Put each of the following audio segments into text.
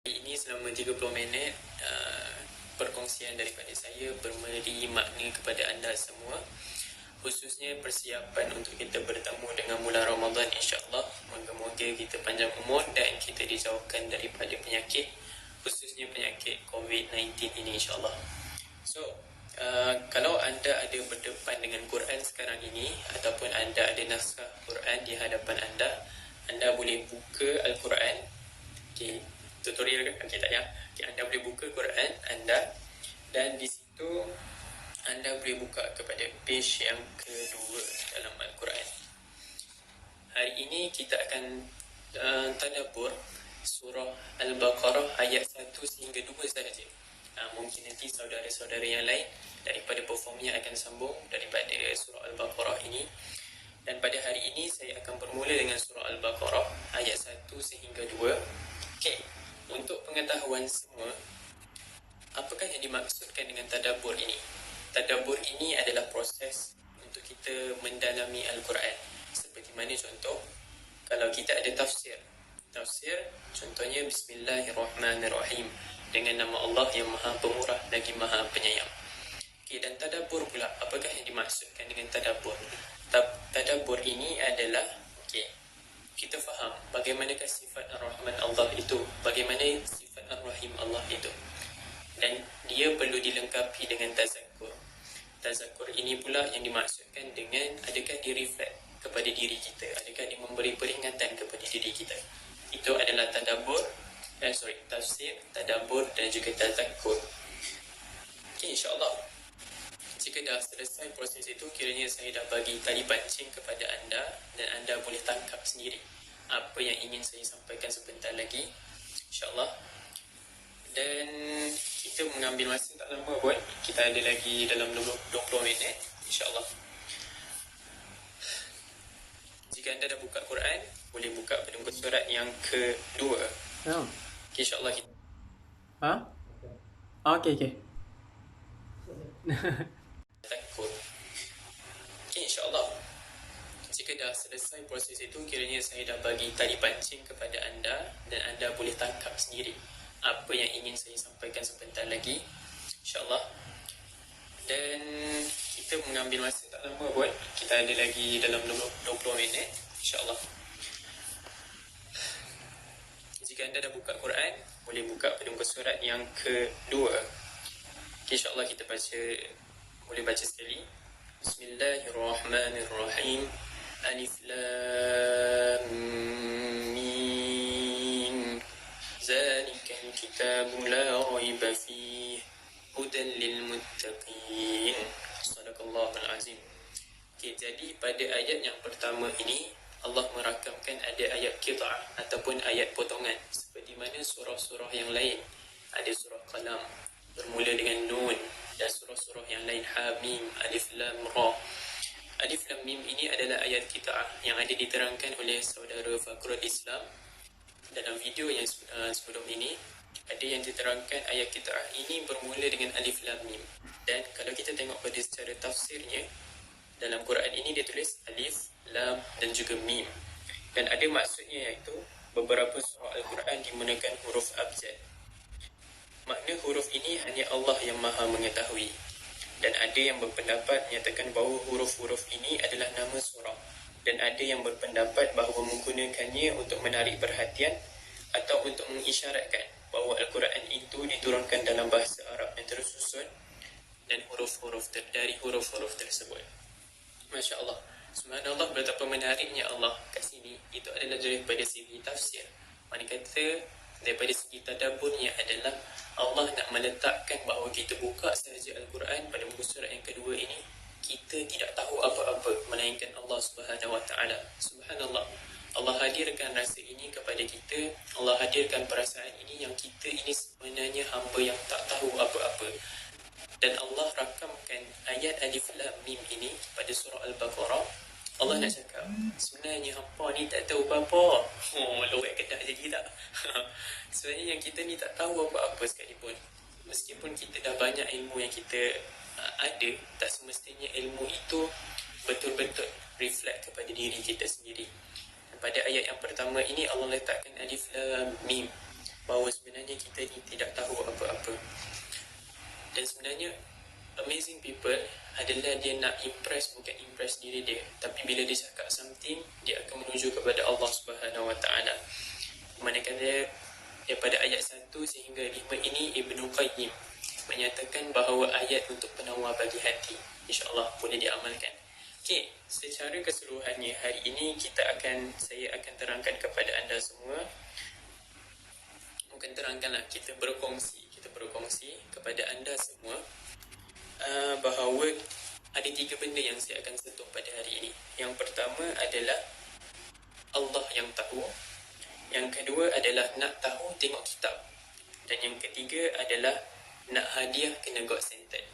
Ini selama 30 minit perkongsian daripada saya bermeri makna kepada anda semua, khususnya persiapan untuk kita bertemu dengan bulan Ramadan, insya-Allah. Moga-moga kita panjang umur dan kita dijauhkan daripada penyakit, khususnya penyakit COVID-19 ini, insya-Allah. So, kalau anda ada berdepan dengan Quran sekarang ini ataupun anda ada naskah Quran di hadapan anda boleh buka Al-Quran. Okey, tutorial kan? Okey, tak payah. Okay, anda boleh buka Quran anda dan di situ anda boleh buka kepada page yang kedua dalam Al-Quran. Hari ini kita akan tadabbur surah Al-Baqarah ayat 1 sehingga 2 sahaja. Mungkin nanti saudara-saudara yang lain daripada performnya akan sambung daripada surah Al-Baqarah ini. Dan pada hari ini saya akan bermula dengan surah Al-Baqarah ayat 1 sehingga 2. Okey, untuk pengetahuan semua, apakah yang dimaksudkan dengan tadabbur ini? Tadabbur ini adalah proses untuk kita mendalami Al-Quran. Seperti mana contoh, kalau kita ada tafsir, contohnya Bismillahirrahmanirrahim, dengan nama Allah yang Maha Pemurah lagi Maha Penyayang. Okey, dan tadabbur pula, apakah yang dimaksudkan dengan tadabbur? Tadabbur ini adalah, okey, kita faham bagaimanakah sifat Ar-Rahman Allah itu, bagaimana sifat Ar-Rahim Allah itu, dan dia perlu dilengkapi dengan tazakkur. Tazakkur ini pula yang dimaksudkan dengan adakah dia reflect kepada diri kita, adakah dia memberi peringatan kepada diri kita. Itu adalah tafsir, tadabbur dan juga tazakkur. Okey, insya-Allah jika dah selesai proses itu, kiranya saya dah bagi tali pancing kepada anda dan anda boleh tangkap sendiri apa yang ingin saya sampaikan sebentar lagi, insya-Allah. Dan kita mengambil masa tak lama pun, kita ada lagi dalam 20 minit, insya-Allah. Jika anda dah buka Quran, boleh buka pada muka surat yang kedua. Okay, insya-Allah kita Okey. takut. Okay, insya-Allah jika dah selesai proses itu, kiranya saya dah bagi tali pancing kepada anda dan anda boleh tangkap sendiri apa yang ingin saya sampaikan sebentar lagi, insya-Allah. Dan kita mengambil masa tak lama pun, kita ada lagi dalam 20 minit, insya-Allah. Jika anda dah buka Quran, boleh buka pada muka surat yang kedua. Okay, insya-Allah kita boleh baca sekali. Bismillahirrahmanirrahim. Alif Lam Mim. Zalikal kitabu la raiba fihi hudan lil muttaqin. Sadaqallahul azim. Okey, jadi pada ayat yang pertama ini Allah merakamkan ada ayat qit'ah ataupun ayat potongan, seperti mana surah-surah yang lain. Ada surah Qalam bermula dengan Nun, dan surah-surah yang lain Hamim, Alif Lam Ra. Alif Lam Mim ini adalah ayat qit'ah yang ada diterangkan oleh saudara Fakrul Islam dalam video yang sebelum ini. Ada yang diterangkan ayat qit'ah ini bermula dengan Alif Lam Mim. Dan kalau kita tengok pada secara tafsirnya, dalam Quran ini dia tulis Alif, Lam dan juga Mim. Dan ada maksudnya, iaitu beberapa surah Al-Quran digunakan huruf abjad. Makna huruf ini hanya Allah yang Maha mengetahui. Dan ada yang berpendapat menyatakan bahawa huruf-huruf ini adalah nama surah. Dan ada yang berpendapat bahawa menggunakannya untuk menarik perhatian atau untuk mengisyaratkan bahawa Al-Quran itu diturunkan dalam bahasa Arab yang tersusun dan dari huruf-huruf tersebut. Masya Allah, subhanallah, betapa menariknya Allah kat sini. Itu adalah daripada segi tafsir. Mana kata daripada segi tadabburnya adalah Allah nak meletakkan bahawa kita buka sahaja Al-Quran pada muka surat yang kedua ini, kita tidak tahu apa-apa melainkan Allah Subhanahu Wa Taala. Subhanallah, Allah hadirkan rasa ini kepada kita. Allah hadirkan perasaan ini yang kita ini sebenarnya hamba yang tak tahu apa-apa. Dan Allah rakamkan ayat Alif Lam Mim ini pada surah Al-Baqarah. Allah nak cakap, sebenarnya hampa ni tak tahu apa-apa. Lawak kedah jadi tak? Sebenarnya yang kita ni tak tahu apa-apa sekalipun. Meskipun kita dah banyak ilmu yang kita ada, tak semestinya ilmu itu betul-betul reflect kepada diri kita sendiri. Pada ayat yang pertama ini Allah letakkan Alif Lam Mim. bahawa sebenarnya kita ni tidak tahu apa-apa. Dan sebenarnya amazing people adalah dia nak impress, bukan impress diri dia, tapi bila dia cakap something, dia akan menuju kepada Allah Subhanahu Wa Taala. Manakala daripada ayat 1 sehingga 5 ini Ibnu Qayyim menyatakan bahawa ayat untuk penawar bagi hati, insya-Allah boleh diamalkan. Okey, secara keseluruhannya hari ini saya akan terangkan kepada anda semua, bukan terangkanlah, kita berkongsi kepada anda semua bahawa ada 3 benda yang saya akan sentuh pada hari ini. Yang pertama adalah Allah yang tahu. Yang kedua adalah nak tahu tengok kitab. Dan yang ketiga adalah nak hadiah kena God centered.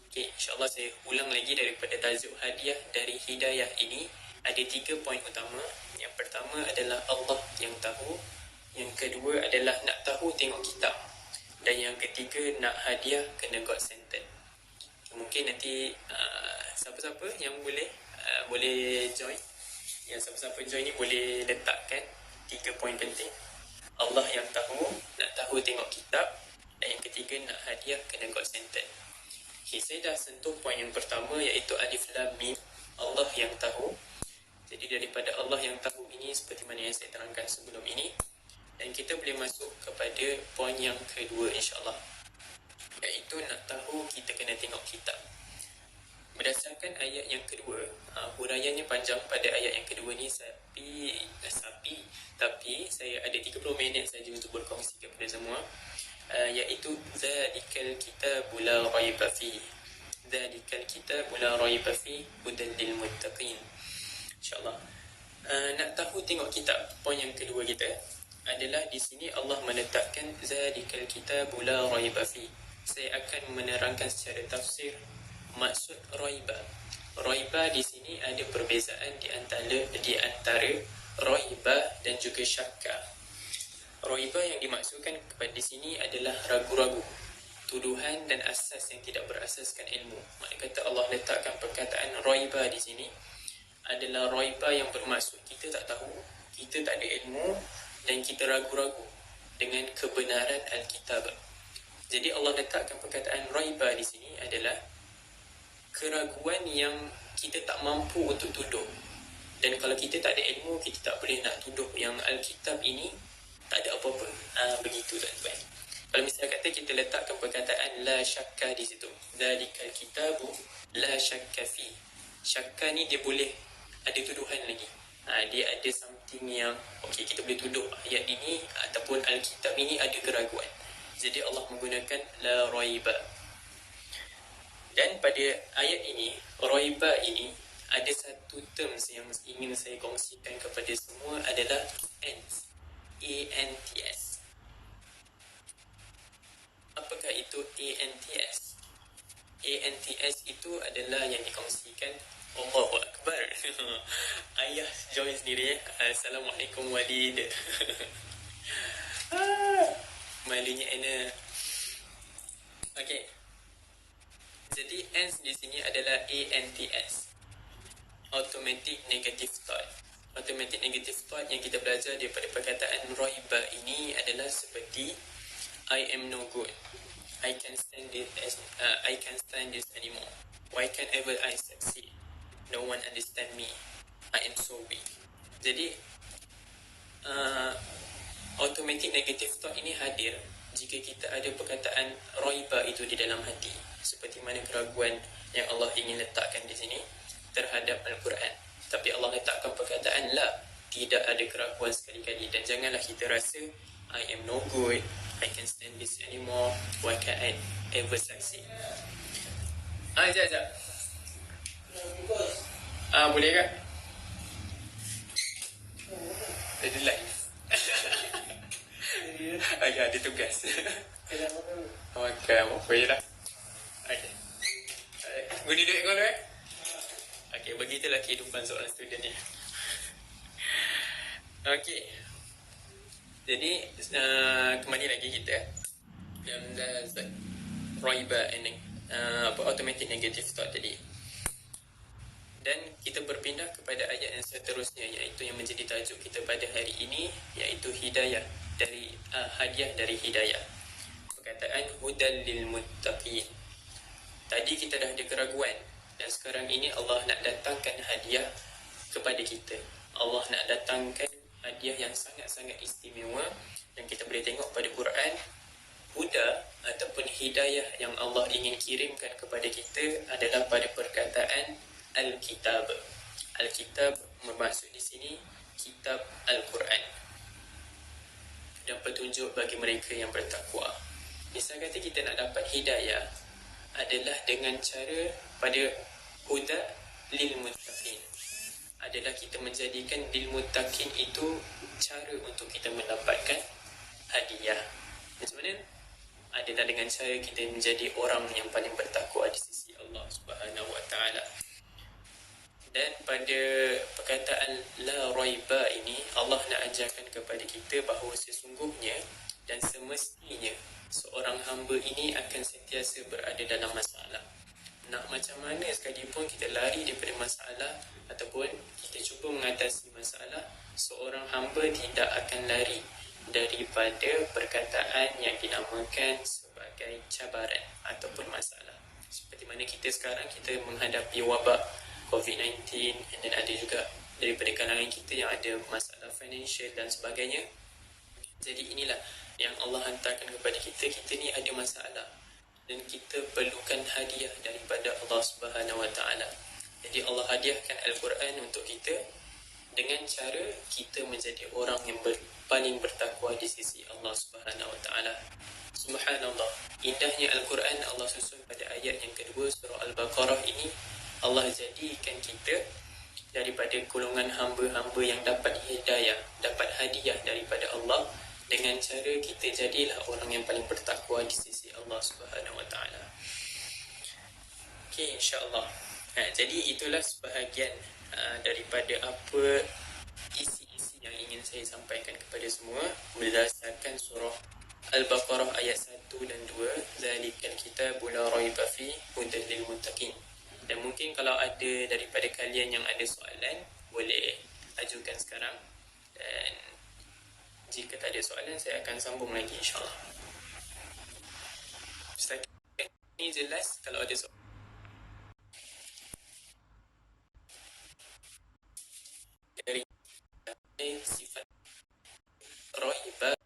Okay, insyaAllah saya ulang lagi daripada tajuk hadiah dari hidayah ini. Ada 3 poin utama. Yang pertama adalah Allah yang tahu. Yang kedua adalah nak tahu tengok kitab. Dan yang ketiga nak hadiah kena God centered. Mungkin nanti siapa-siapa yang boleh join, yang siapa-siapa join ni boleh letakkan 3 poin penting. Allah yang tahu, nak tahu tengok kitab, dan yang ketiga nak hadiah kena God centered. Okay, saya dah sentuh poin yang pertama, iaitu alif lam mim, Allah yang tahu. Jadi daripada Allah yang tahu ini, seperti mana yang saya terangkan sebelum ini, dan kita boleh masuk kepada poin yang kedua insyaAllah, iaitu nak tahu kita kena tengok kitab. Berdasarkan ayat yang kedua, huraiannya panjang pada ayat yang kedua ni, tapi saya ada 30 minit saja untuk berkongsi kepada semua, iaitu zalikal kitabu la raiba fi, zalikal kitabu la raiba fi hudan lil muttaqin. InsyaAllah nak tahu tengok kitab. Poin yang kedua kita adalah di sini Allah meletakkan zalikal kitabu la raiba fi. Saya akan menerangkan secara tafsir maksud raiba. Raiba di sini ada perbezaan di antara raiba dan juga syakka. Raiba yang dimaksudkan kepada di sini adalah ragu-ragu, tuduhan dan asas yang tidak berasaskan ilmu. Maksud kata Allah letakkan perkataan raiba di sini adalah raiba yang bermaksud kita tak tahu, kita tak ada ilmu dan kita ragu-ragu dengan kebenaran Alkitab. Jadi Allah letakkan perkataan raiba di sini adalah keraguan yang kita tak mampu untuk tuduh. Dan kalau kita tak ada ilmu, kita tak boleh nak tuduh yang Alkitab ini tak ada apa-apa. Begitu tuan-tuan. Kalau misalnya kata kita letakkan perkataan la syakka di situ, zalikal kitabu la syakka fi. Syakka ni dia boleh ada tuduhan lagi. Dia ada something yang kita boleh tuduh ayat ini ataupun Alkitab ini ada keraguan. Jadi Allah menggunakan la raiba. Dan pada ayat ini, raiba ini, ada satu terms yang ingin saya kongsikan kepada semua adalah ants. A-N-T-S. Apakah itu A-N-T-S? A-N-T-S itu adalah yang dikongsikan. Allahu Akbar. Ayah join sendiri. Assalamualaikum walid. Malunya Ana. Okey. Jadi ants di sini adalah ANTS. Automatic Negative Thought. Automatic Negative Thought yang kita belajar daripada perkataan raiba ini adalah seperti I am no good. I can't stand this anymore. Why can't ever I succeed? No one understand me. I am so weak. Jadi automatic negative thought ini hadir jika kita ada perkataan raiba itu di dalam hati, seperti mana keraguan yang Allah ingin letakkan di sini terhadap Al-Quran. Tapi Allah letakkan perkataan la, tidak ada keraguan sekali-kali. Dan janganlah kita rasa I am no good, I can't stand this anymore, why can't I ever succeed. Sekejap. Boleh kan? Ada live. Ada tugas. Makan apa je lah. Okay. Guna duit kau tu Okay, begitulah kehidupan seorang student ni. Okay. Jadi, kembali lagi kita dalam raiba and automatic negative thought tadi. Dan kita berpindah kepada ayat yang seterusnya, iaitu yang menjadi tajuk kita pada hari ini, iaitu hidayah. dari hadiah dari hidayah. Perkataan hudal lil muttaqin. Tadi kita dah ada keraguan, dan sekarang ini Allah nak datangkan hadiah kepada kita. Allah nak datangkan hadiah yang sangat-sangat istimewa, yang kita boleh tengok pada Quran. Huda ataupun hidayah yang Allah ingin kirimkan kepada kita adalah pada perkataan Al-Kitab. Al-Kitab bermaksud di sini kitab Al-Quran, dan petunjuk bagi mereka yang bertakwa. Misal kata kita nak dapat hidayah adalah dengan cara pada huda lil muttaqin, adalah kita menjadikan lil muttaqin itu cara untuk kita mendapatkan hadiah. Macam mana? Adalah dengan cara kita menjadi orang yang paling bertakwa di sisi Allah Subhanahu wa taala. Dan pada perkataan la raiba ini, Allah nak ajarkan kepada kita bahawa sesungguhnya dan semestinya seorang hamba ini akan sentiasa berada dalam masalah. Nak macam mana sekalipun kita lari daripada masalah ataupun kita cuba mengatasi masalah, seorang hamba tidak akan lari daripada perkataan yang dinamakan sebagai cabaran ataupun masalah. Seperti mana kita sekarang, kita menghadapi wabak COVID-19, dan ada juga daripada kalangan kita yang ada masalah financial dan sebagainya. Jadi inilah yang Allah hantarkan kepada kita. Kita ni ada masalah dan kita perlukan hadiah daripada Allah Subhanahu wa taala. Jadi Allah hadiahkan Al-Quran untuk kita dengan cara kita menjadi orang yang paling bertakwa di sisi Allah Subhanahu wa taala. Subhanallah, indahnya Al-Quran Allah susun pada ayat yang kedua surah Al-Baqarah ini. Allah jadikan kita daripada golongan hamba-hamba yang dapat hidayah, dapat hadiah daripada Allah dengan cara kita jadilah orang yang paling bertakwa di sisi Allah Subhanahu wa taala. Okey, insya-Allah. Jadi itulah sebahagian daripada apa isi-isi yang ingin saya sampaikan kepada semua berdasarkan surah Al-Baqarah ayat 1 dan 2, zalikal kitabul la raiba fi hudal lil muttaqin. Dan mungkin kalau ada daripada kalian yang ada soalan, boleh ajukan sekarang. Dan jika tak ada soalan, saya akan sambung lagi insyaAllah. Setakat ini jelas. Kalau ada soalan dari sifat raibah,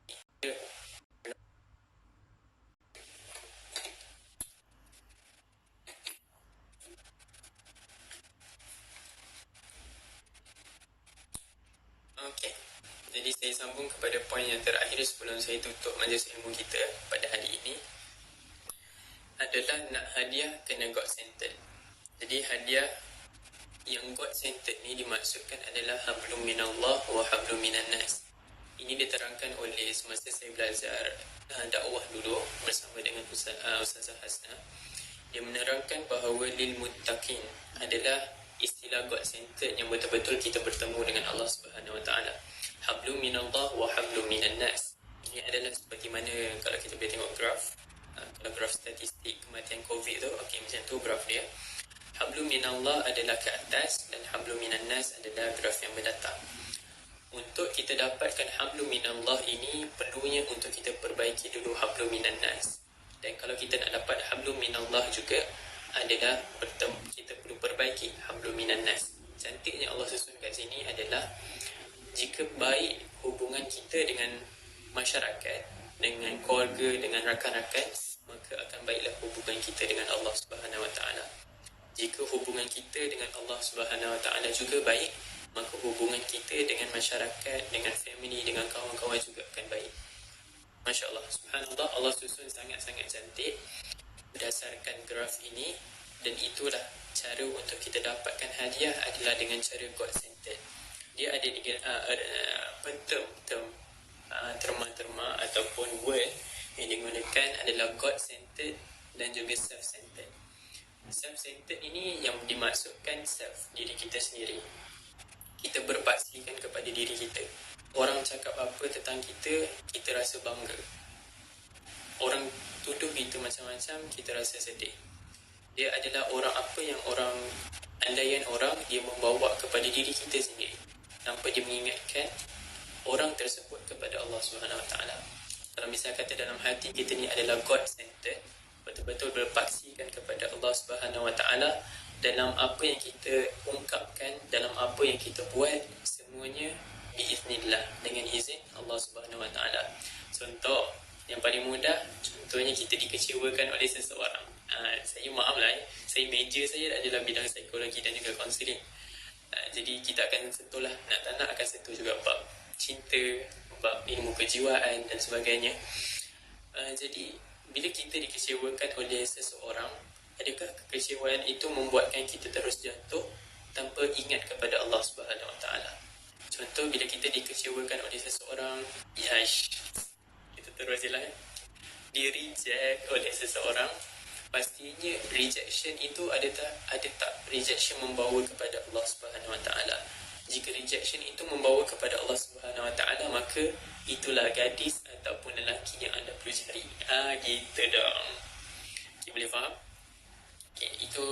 okey. Jadi saya sambung kepada poin yang terakhir sebelum saya tutup majlis ilmu kita pada hari ini, adalah nak hadiah kena God centered. Jadi hadiah yang God centered ni dimaksudkan adalah hablum minallah wa hablum minan nas. Ini diterangkan oleh semasa saya belajar dakwah dulu bersama dengan Ustazah Hasna. Dia menerangkan bahawa lil muttaqin adalah istilah God centered yang betul-betul kita bertemu dengan Allah Subhanahu wa taala. Hablum minallah wa hablum minan nas. Ini adalah seperti mana kalau kita boleh tengok graf, kalau graf statistik kematian COVID tu, okey, macam tu graf dia. Hablum minallah adalah ke atas dan hablum minan nas adalah graf yang mendatang. Untuk kita dapatkan hablum minallah ini, perlunya untuk kita perbaiki dulu hablum minan nas. Dan kalau kita nak dapat hablum minallah juga, adalah kita perlu perbaiki hablum minan nas. Cantiknya Allah susun kat sini adalah jika baik hubungan kita dengan masyarakat, dengan keluarga, dengan rakan-rakan, maka akan baiklah hubungan kita dengan Allah Subhanahu wa taala. Jika hubungan kita dengan Allah Subhanahu wa taala juga baik, maka hubungan kita dengan masyarakat, dengan family, dengan kawan-kawan juga akan baik. Masya-Allah, subhanallah, Allah susun sangat-sangat cantik berdasarkan graf ini. Dan itulah cara untuk kita dapatkan hadiah adalah dengan cara God centered. Dia ada terma-terma ataupun word yang digunakan adalah God centered dan juga self centered. Self centered ini yang dimaksudkan self, diri kita sendiri. Kita berpaksikan kepada diri kita. Orang cakap apa tentang kita, kita rasa bangga. Orang tuduh kita macam-macam, kita rasa sedih. Dia adalah orang apa yang orang, andaian orang, dia membawa kepada diri kita sendiri. Tanpa dia mengingatkan orang tersebut kepada Allah Subhanahu Wa Taala. Kalau misal kata dalam hati kita ni adalah God centered, betul-betul berpaksikan kepada Allah Subhanahu Wa Taala dalam apa yang kita ungkapkan, dalam apa yang kita buat, semuanya biiznillah, dengan izin Allah Subhanahu Wa Taala. Contoh yang paling mudah, contohnya kita dikecewakan oleh seseorang. Saya maaflah, saya major saya adalah bidang psikologi dan juga kaunseling. Jadi kita akan sentuh lah, nak tak nak akan sentuh juga bab cinta, bab ilmu kejiwaan dan sebagainya. Jadi bila kita dikecewakan oleh seseorang, adakah kekecewaan itu membuatkan kita terus jatuh tanpa ingat kepada Allah Subhanahu Wa Taala? Contoh bila kita dikecewakan oleh seseorang, kita terus je lah, di reject oleh seseorang, pastinya rejection itu ada tak rejection membawa kepada Allah Subhanahu Wa Taala. Jika rejection itu membawa kepada Allah Subhanahu Wa Taala, maka itulah gadis ataupun lelaki yang anda perlu cari. Gitu dong. Okay, boleh faham? Okay, itu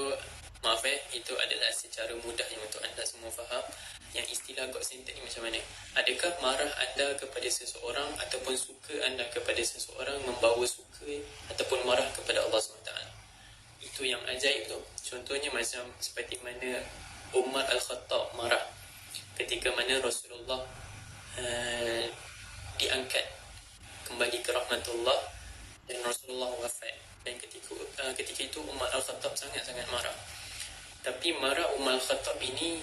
maaf itu adalah secara mudahnya untuk anda semua faham yang istilah God centered ni macam mana. Adakah marah anda kepada seseorang ataupun suka anda kepada seseorang membawa suka ataupun marah kepada Allah SWT? Itu yang ajaib tu. Contohnya macam seperti mana Umar Al-Khattab marah ketika mana Rasulullah diangkat kembali ke rahmatullah dan Rasulullah wafat. Dan ketika itu Umar Al-Khattab sangat-sangat marah. Tapi marah Umar Al-Khattab ini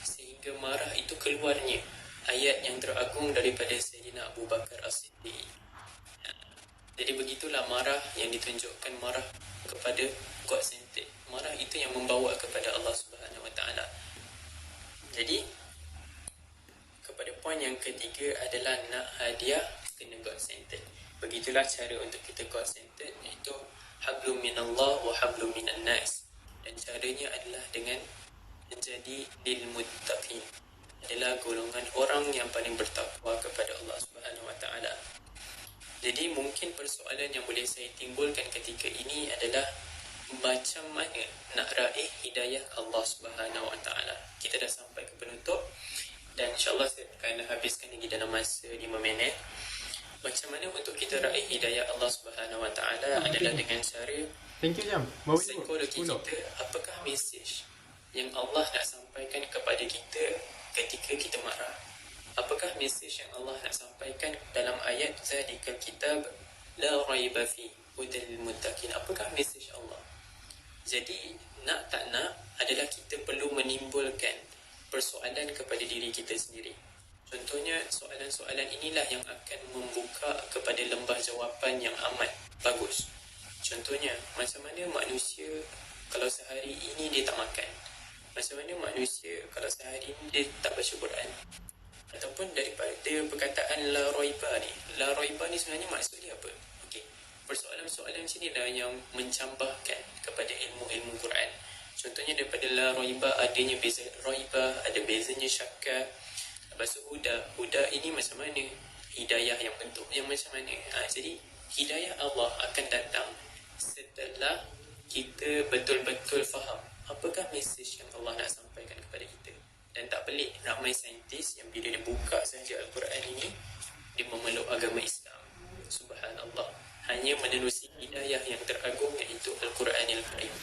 sehingga marah itu keluarnya ayat yang teragung daripada Sayyidina Abu Bakar As-Siddiq. Jadi begitulah marah yang ditunjukkan, marah kepada God centered. Marah itu yang membawa kepada Allah Subhanahu Wa Taala. Jadi kepada poin yang ketiga adalah nak hadiah kena God centered. Begitulah cara untuk kita God centered, iaitu hablum minallah wa hablum minan nas. Dan caranya adalah dengan menjadi lil muttaqin, adalah golongan orang yang paling bertakwa kepada Allah Subhanahu Wa Taala. Jadi mungkin persoalan yang boleh saya timbulkan ketika ini adalah macam mana nak raih hidayah Allah Subhanahu Wa Taala. Kita dah sampai ke penutup dan insya-Allah saya akan habiskan lagi dalam masa 5 minit. Macam mana untuk kita raih hidayah Allah Subhanahu Wa Taala adalah dengan cara psikologi kita. Apakah mesej yang Allah nak sampaikan kepada kita ketika kita marah? Apakah mesej yang Allah nak sampaikan dalam ayat zalikal kitab la raiba fi hudal lil muttaqin? Apakah mesej Allah? Jadi nak tak nak adalah kita perlu menimbulkan persoalan kepada diri kita sendiri. Contohnya soalan-soalan inilah yang akan membuka kepada lembah jawapan yang amat bagus. Contohnya, macam mana manusia kalau sehari ini dia tak makan? Macam mana manusia kalau sehari ini dia tak baca Quran? Ataupun daripada perkataan la raiba ni. La raiba ni sebenarnya maksudnya apa? Okey. Persoalan-soalan macam ni lah yang mencambahkan kepada ilmu-ilmu Quran. Contohnya daripada la raiba adanya beza raiba, ada bezanya syakka. Lepas tu huda ini macam mana? Hidayah yang bentuknya macam mana? Jadi hidayah Allah akan datang setelah kita betul-betul faham apakah mesej yang Allah nak sampaikan kepada kita. Dan tak pelik, ramai saintis yang bila dia buka sahaja Al-Quran ini, dia memeluk agama Islam. Subhanallah. Hanya menerusi hidayah yang teragung, iaitu Al-Quranil Karim.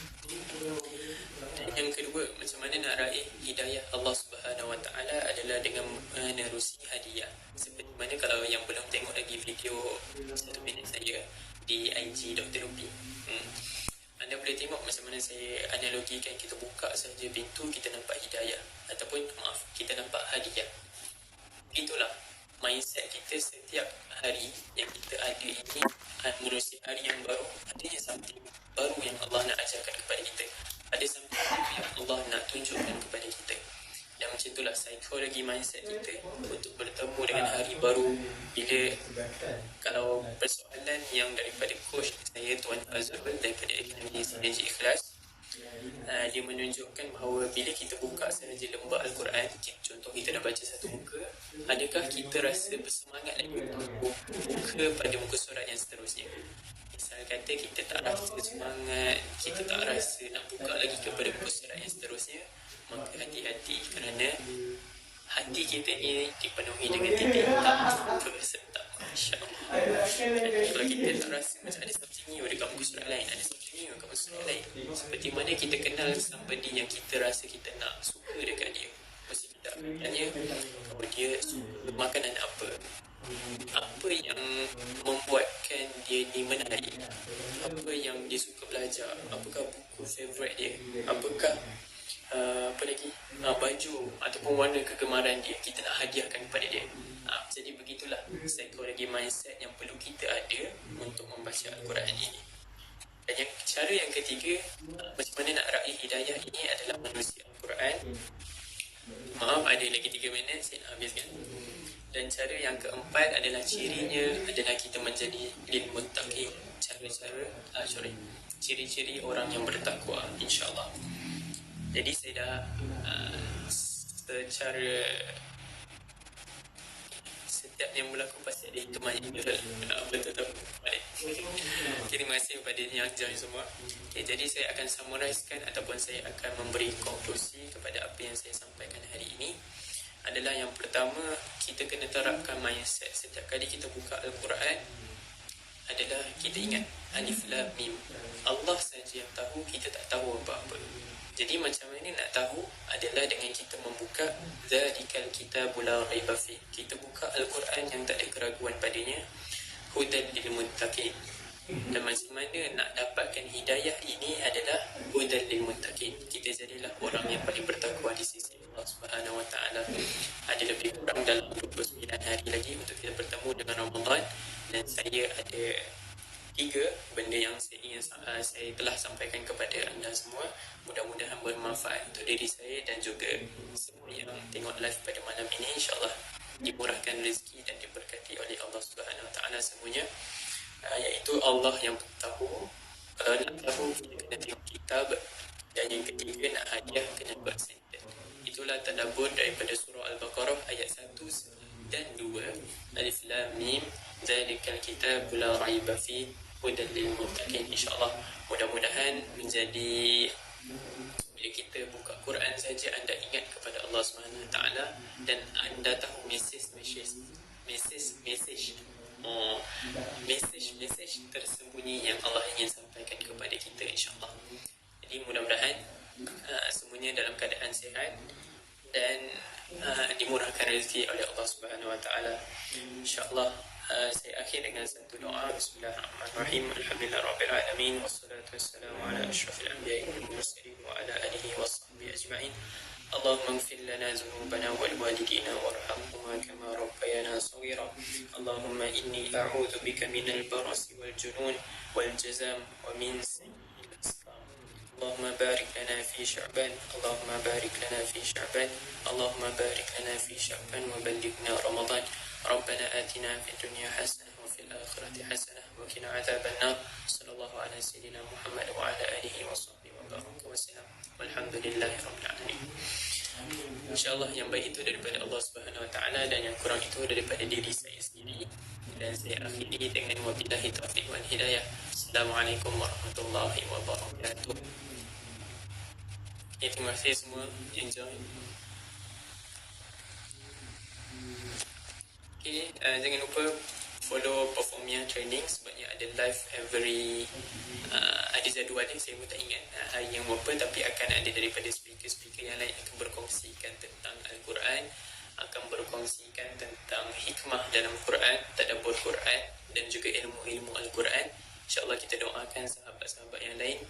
Dan yang kedua, macam mana nak raih hidayah Allah Subhanahu Wa Taala adalah dengan menerusi hadiah. Seperti mana kalau yang belum tengok lagi video 1 minit saya di IG Dr. Rupi, anda boleh tengok macam mana saya analogikan kita buka saja pintu, kita nampak hidayah. Ataupun kita nampak hadiah. Itulah mindset kita setiap hari yang kita ada ini, menerusi hari yang baru. Adanya something baru yang Allah nak ajarkan kepada kita. Ada something baru yang Allah nak tunjukkan kepada kita. Dan macam itulah psikologi mindset kita untuk bertemu dengan hari baru. Bila kalau persoalan yang daripada coach saya, Tuan Azrul, daripada Akademi Sinergi Ikhlas, dia menunjukkan bahawa bila kita buka sahaja lembar Al-Quran, contoh kita dah baca satu muka, adakah kita rasa bersemangat lagi buka pada muka surat yang seterusnya? Misal kata kita tak rasa semangat, kita tak rasa nak buka lagi kepada muka surat yang seterusnya, maka hati-hati kerana hati kita ni dipenuhi dengan titik tak insya-Allah. Kalau kita tak rasa macam ada something new dekat muka surat lain, ada something new dekat muka surat lain, seperti mana kita kenal somebody yang kita rasa kita nak suka dekat dia, mesti kita akan tanya kalau dia suka makanan apa yang membuatkan dia ni menarik, apa yang dia suka belajar, apakah buku favourite dia, apakah apa lagi baju ataupun warna kegemaran dia, kita nak hadiahkan kepada dia. Jadi begitulah psikologi mindset yang perlu kita ada untuk membaca Al-Quran ini. Dan cara yang ketiga, macam mana nak raih hidayah ini adalah manusia Al-Quran. Maaf, ada lagi 3 minit saya nak habiskan. Dan cara yang keempat adalah cirinya adalah kita menjadi lil muttaqin. Ciri-ciri orang yang bertakwa, insya-Allah. Jadi saya dah secara setiap yang berlaku pasti ada hikmah yang betul-betul balik. Terima kasih kepada yang join semua. Jadi saya akan summarizekan ataupun saya akan memberi konklusi kepada apa yang saya sampaikan hari ini. Adalah yang pertama, kita kena terapkan mindset setiap kali kita buka Al-Quran adalah kita ingat Alif Lam Mim. Allah saja yang tahu, kita tak tahu apa-apa. Jadi macam mana nak tahu adalah dengan kita membuka Zalikal Kitabul La Raiba Fih. Kita buka Al-Quran yang tak ada keraguan padanya, Hudan lil Muttaqin. Dan macam mana nak dapatkan hidayah ini adalah Hudan lil Muttaqin. Kita jadilah orang yang paling bertakwa di sisi Allah Subhanahu Wa Taala. Ada lebih kurang dalam 29 hari lagi untuk kita bertemu dengan Ramadan, dan saya ada 3 benda yang saya telah sampaikan kepada anda semua. Mudah-mudahan bermanfaat untuk diri saya dan juga semua yang tengok live pada malam ini. InsyaAllah dimurahkan rezeki dan diberkati oleh Allah Subhanahu Wa Taala semuanya. Iaitu Allah yang tahu. Kalau nak tahu, kita kena tengok kitab. Dan yang ketiga, nak hadiah kena buat sentence. Itulah tadabbur daripada surah Al-Baqarah ayat 1 dan 2. Alif Lam Mim Zalikal Kitabul La Raiba Fih Hudan lil Muttaqin. InsyaAllah mudah-mudahan menjadi, bila kita buka Quran saja anda ingat kepada Allah Subhanahu Wa Taala dan anda tahu mesej tersembunyi yang Allah ingin sampaikan kepada kita, insyaAllah. Jadi mudah-mudahan semuanya dalam keadaan sihat dan dimurahkan rezeki oleh Allah Subhanahu Wa Taala, insyaAllah. Saya akhir dengan satu doa. Bismillahirrahmanirrahim. Alhamdulillahirabbil alamin wassalatu wassalamu ala asyrafil anbiya'i wal mursalin wa ala alihi washabbihi ajma'in. Allahumma ighfir lana dhunubana wal walidina warhamhuma kama rabbayana shaghira. Allahumma inni a'udzu bika minal barasi wal junun wal jazam wa min sayyi'il asqam. Allahumma barik lana fi Sya'ban. Allahumma barik lana fi Sya'ban. Allahumma barik lana fi Sya'ban wa ballighna Ramadan. ربنا آتنا في الدنيا حسنة وفي الآخرة حسنة وقنا عذاب النار. صلى الله على سيدنا محمد وعلى آله وصحبه وبارك وسلم والحمد لله رب العالمين. InsyaAllah yang baik itu daripada Allah Subhanahu Wa Taala dan yang kurang itu daripada diri saya sendiri. Dan saya akhiri dengan wabillahi taufiq wal hidayah. Assalamualaikum warahmatullahi wabarakatuh. Terima kasih semua yang join. Jangan lupa follow Performia Training sebabnya ada live every ada jadual dia, saya pun tak ingat hari yang berapa, tapi akan ada daripada speaker-speaker yang lain akan berkongsikan tentang Al-Quran, akan berkongsikan tentang hikmah dalam Quran, tadabbur Quran dan juga ilmu-ilmu Al-Quran. InsyaAllah kita doakan sahabat-sahabat yang lain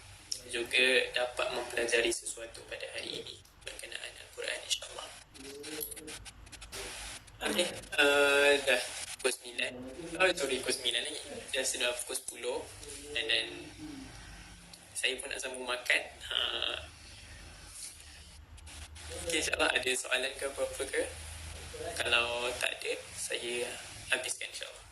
juga dapat mempelajari sesuatu pada hari ini berkenaan Al-Quran, insyaAllah. Okay, dah pukul 9. Pukul 9 lagi. Dah sudah pukul 10. And then saya pun nak sambung makan. Okay, insyaAllah ada soalan ke apa-apa ke? Kalau tak ada, saya habiskan insyaAllah.